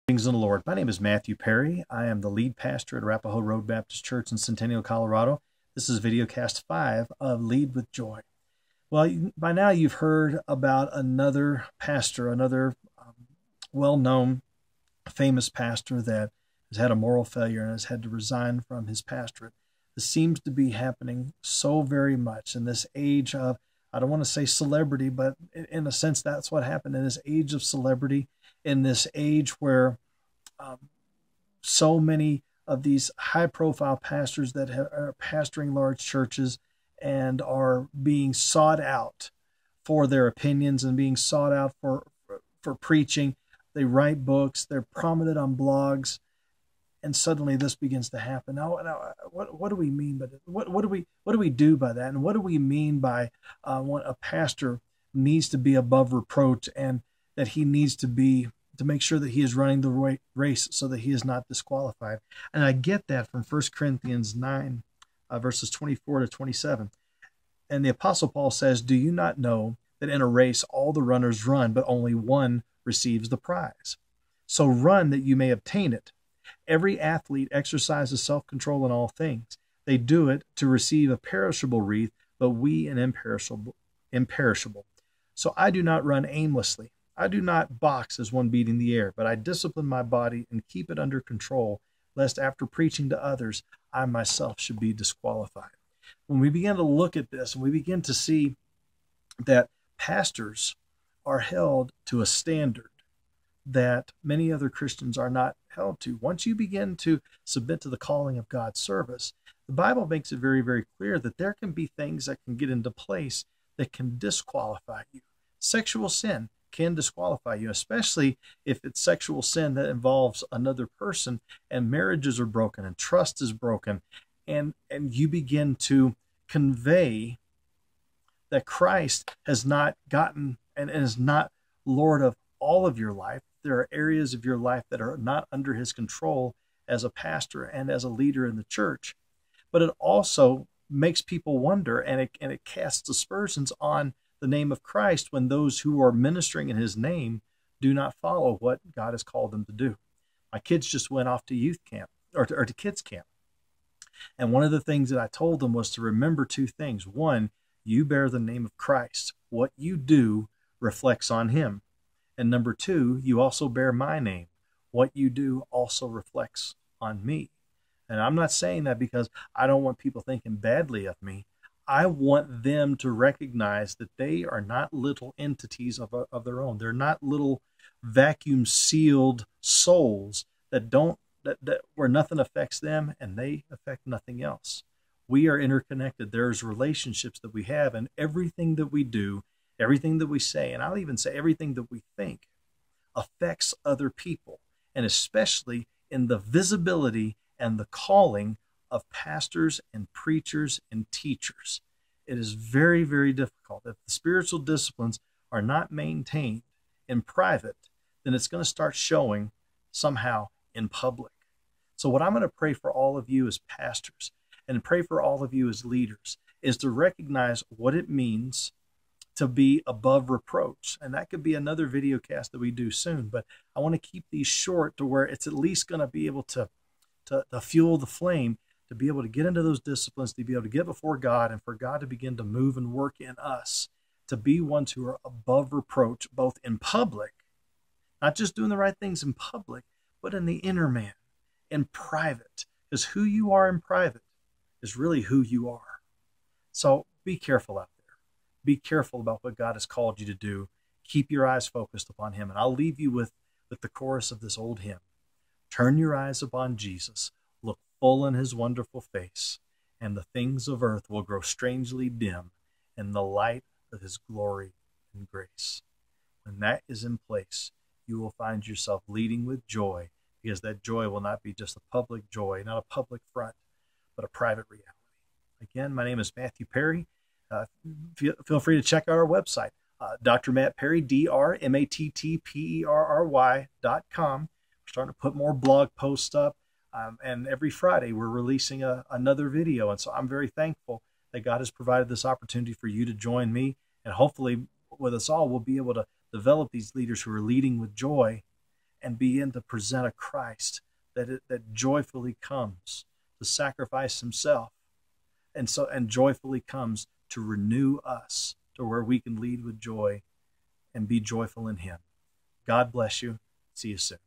Greetings in the Lord. My name is Matthew Perry. I am the lead pastor at Arapahoe Road Baptist Church in Centennial, Colorado. This is videocast 5 of Lead With Joy. Well, by now you've heard about another pastor, another well-known, famous pastor that has had a moral failure and has had to resign from his pastorate. This seems to be happening so very much in this age of, I don't want to say celebrity, but in a sense that's what happened in this age of celebrity, in this age where so many of these high-profile pastors that are pastoring large churches and are being sought out for their opinions and being sought out for preaching. They write books, they're prominent on blogs, and suddenly this begins to happen. Now what do we mean by that? What do we do by that? And what do we mean by when a pastor needs to be above reproach and that he needs to make sure that he is running the race so that he is not disqualified? And I get that from 1 Corinthians 9, verses 24 to 27. And the Apostle Paul says, "Do you not know that in a race all the runners run, but only one receives the prize? So run that you may obtain it. Every athlete exercises self-control in all things. They do it to receive a perishable wreath, but we an imperishable. So I do not run aimlessly. I do not box as one beating the air, but I discipline my body and keep it under control, lest after preaching to others, I myself should be disqualified." When we begin to look at this and we begin to see that pastors are held to a standard that many other Christians are not held to, once you begin to submit to the calling of God's service, the Bible makes it very, very clear that there can be things that can get into place that can disqualify you. Sexual sin can disqualify you, especially if it's sexual sin that involves another person and marriages are broken and trust is broken, and you begin to convey that Christ has not gotten and is not Lord of all of your life. There are areas of your life that are not under his control as a pastor and as a leader in the church. But it also makes people wonder, and it casts aspersions on the name of Christ when those who are ministering in his name do not follow what God has called them to do. My kids just went off to youth camp, or to kids camp. And one of the things that I told them was to remember two things. One, you bear the name of Christ. What you do reflects on him. And number two, you also bear my name. What you do also reflects on me. And I'm not saying that because I don't want people thinking badly of me. I want them to recognize that they are not little entities of their own. They're not little vacuum sealed souls that where nothing affects them and they affect nothing else. We are interconnected. There's relationships that we have, and everything that we do, everything that we say, and I'll even say everything that we think affects other people, and especially in the visibility and the calling of pastors and preachers and teachers. It is very, very difficult. If the spiritual disciplines are not maintained in private, then it's going to start showing somehow in public. So what I'm going to pray for all of you as pastors and pray for all of you as leaders is to recognize what it means to be above reproach. And that could be another video cast that we do soon, but I want to keep these short to where it's at least going to be able to fuel the flame, to be able to get into those disciplines, to be able to get before God, and for God to begin to move and work in us, to be ones who are above reproach, both in public, not just doing the right things in public, but in the inner man, in private. Because who you are in private is really who you are. So be careful out there. Be careful about what God has called you to do. Keep your eyes focused upon him. And I'll leave you with the chorus of this old hymn. Turn your eyes upon Jesus. Look full in his wonderful face, and the things of earth will grow strangely dim in the light of his glory and grace. When that is in place, you will find yourself leading with joy, because that joy will not be just a public joy, not a public front, but a private reality. Again, my name is Matthew Perry. Feel free to check out our website, Dr. Matt Perry, DrMattPerry.com. We're starting to put more blog posts up, and every Friday we're releasing another video. And so I'm very thankful that God has provided this opportunity for you to join me, and hopefully with us all, we'll be able to develop these leaders who are leading with joy and begin to present a Christ that joyfully comes to sacrifice himself, and joyfully comes to renew us to where we can lead with joy and be joyful in him. God bless you. See you soon.